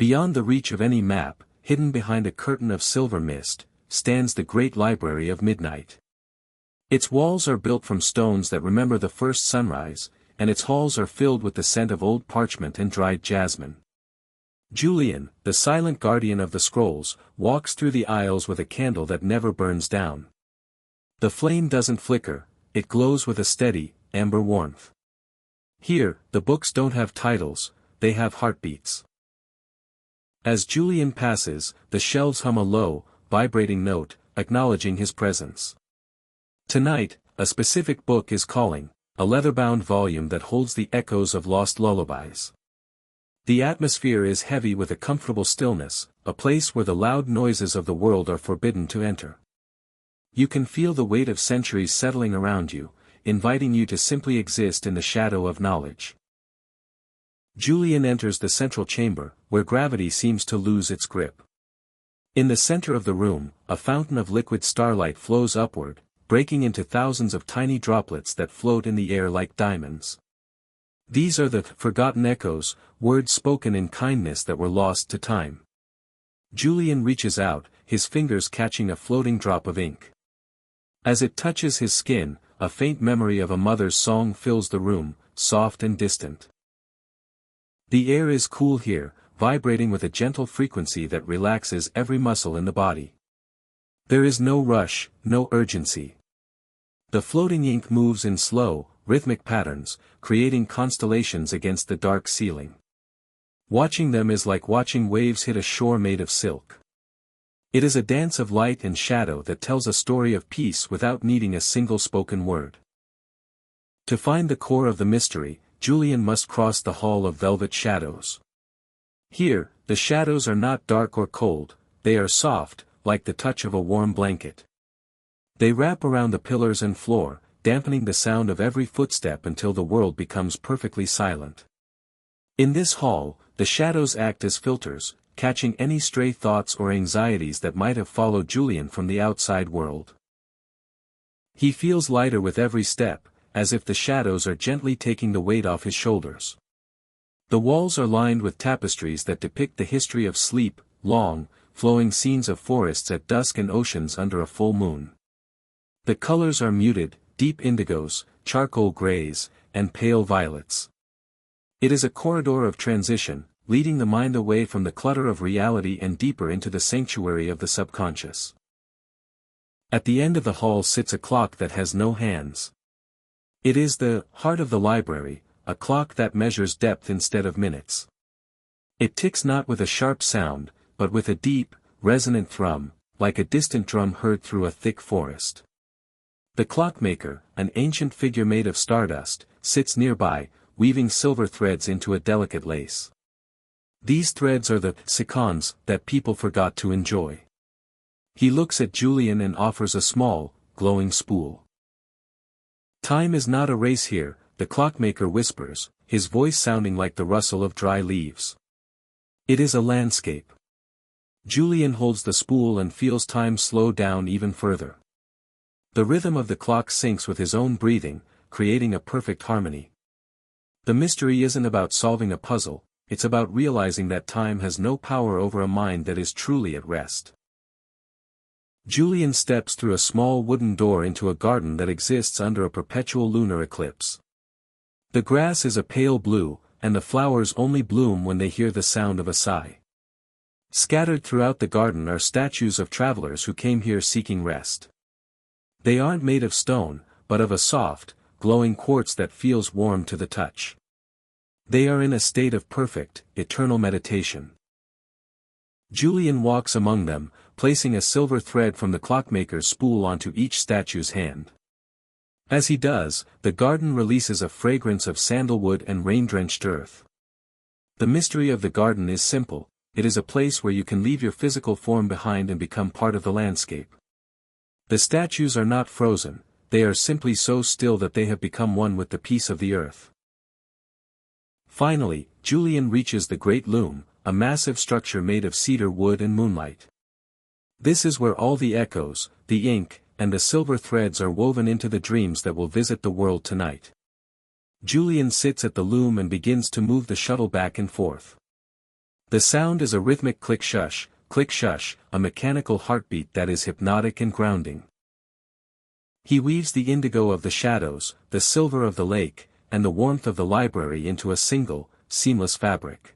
Beyond the reach of any map, hidden behind a curtain of silver mist, stands the great library of midnight. Its walls are built from stones that remember the first sunrise, and its halls are filled with the scent of old parchment and dried jasmine. Julian, the silent guardian of the scrolls, walks through the aisles with a candle that never burns down. The flame doesn't flicker, it glows with a steady, amber warmth. Here, the books don't have titles, they have heartbeats. As Julian passes, the shelves hum a low, vibrating note, acknowledging his presence. Tonight, a specific book is calling, a leather-bound volume that holds the echoes of lost lullabies. The atmosphere is heavy with a comfortable stillness, a place where the loud noises of the world are forbidden to enter. You can feel the weight of centuries settling around you, inviting you to simply exist in the shadow of knowledge. Julian enters the central chamber, where gravity seems to lose its grip. In the center of the room, a fountain of liquid starlight flows upward, breaking into thousands of tiny droplets that float in the air like diamonds. These are the forgotten echoes, words spoken in kindness that were lost to time. Julian reaches out, his fingers catching a floating drop of ink. As it touches his skin, a faint memory of a mother's song fills the room, soft and distant. The air is cool here, vibrating with a gentle frequency that relaxes every muscle in the body. There is no rush, no urgency. The floating ink moves in slow, rhythmic patterns, creating constellations against the dark ceiling. Watching them is like watching waves hit a shore made of silk. It is a dance of light and shadow that tells a story of peace without needing a single spoken word. To find the core of the mystery, Julian must cross the hall of velvet shadows. Here, the shadows are not dark or cold, they are soft, like the touch of a warm blanket. They wrap around the pillars and floor, dampening the sound of every footstep until the world becomes perfectly silent. In this hall, the shadows act as filters, catching any stray thoughts or anxieties that might have followed Julian from the outside world. He feels lighter with every step, as if the shadows are gently taking the weight off his shoulders. The walls are lined with tapestries that depict the history of sleep, long, flowing scenes of forests at dusk and oceans under a full moon. The colors are muted, deep indigos, charcoal grays, and pale violets. It is a corridor of transition, leading the mind away from the clutter of reality and deeper into the sanctuary of the subconscious. At the end of the hall sits a clock that has no hands. It is the heart of the library, a clock that measures depth instead of minutes. It ticks not with a sharp sound, but with a deep, resonant thrum, like a distant drum heard through a thick forest. The clockmaker, an ancient figure made of stardust, sits nearby, weaving silver threads into a delicate lace. These threads are the seconds that people forgot to enjoy. He looks at Julian and offers a small, glowing spool. Time is not a race here, the clockmaker whispers, his voice sounding like the rustle of dry leaves. It is a landscape. Julian holds the spool and feels time slow down even further. The rhythm of the clock syncs with his own breathing, creating a perfect harmony. The mystery isn't about solving a puzzle, it's about realizing that time has no power over a mind that is truly at rest. Julian steps through a small wooden door into a garden that exists under a perpetual lunar eclipse. The grass is a pale blue, and the flowers only bloom when they hear the sound of a sigh. Scattered throughout the garden are statues of travelers who came here seeking rest. They aren't made of stone, but of a soft, glowing quartz that feels warm to the touch. They are in a state of perfect, eternal meditation. Julian walks among them, placing a silver thread from the clockmaker's spool onto each statue's hand. As he does, the garden releases a fragrance of sandalwood and rain-drenched earth. The mystery of the garden is simple, it is a place where you can leave your physical form behind and become part of the landscape. The statues are not frozen, they are simply so still that they have become one with the peace of the earth. Finally, Julian reaches the great loom, a massive structure made of cedar wood and moonlight. This is where all the echoes, the ink, and the silver threads are woven into the dreams that will visit the world tonight. Julian sits at the loom and begins to move the shuttle back and forth. The sound is a rhythmic click-shush, a mechanical heartbeat that is hypnotic and grounding. He weaves the indigo of the shadows, the silver of the lake, and the warmth of the library into a single, seamless fabric.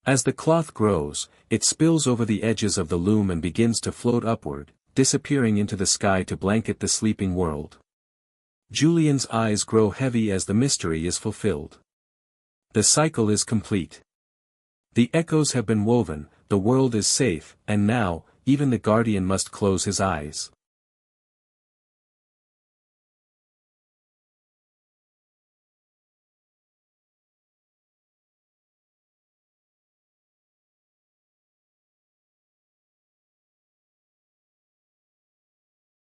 As the cloth grows, it spills over the edges of the loom and begins to float upward, disappearing into the sky to blanket the sleeping world. Julian's eyes grow heavy as the mystery is fulfilled. The cycle is complete. The echoes have been woven, the world is safe, and now, even the guardian must close his eyes.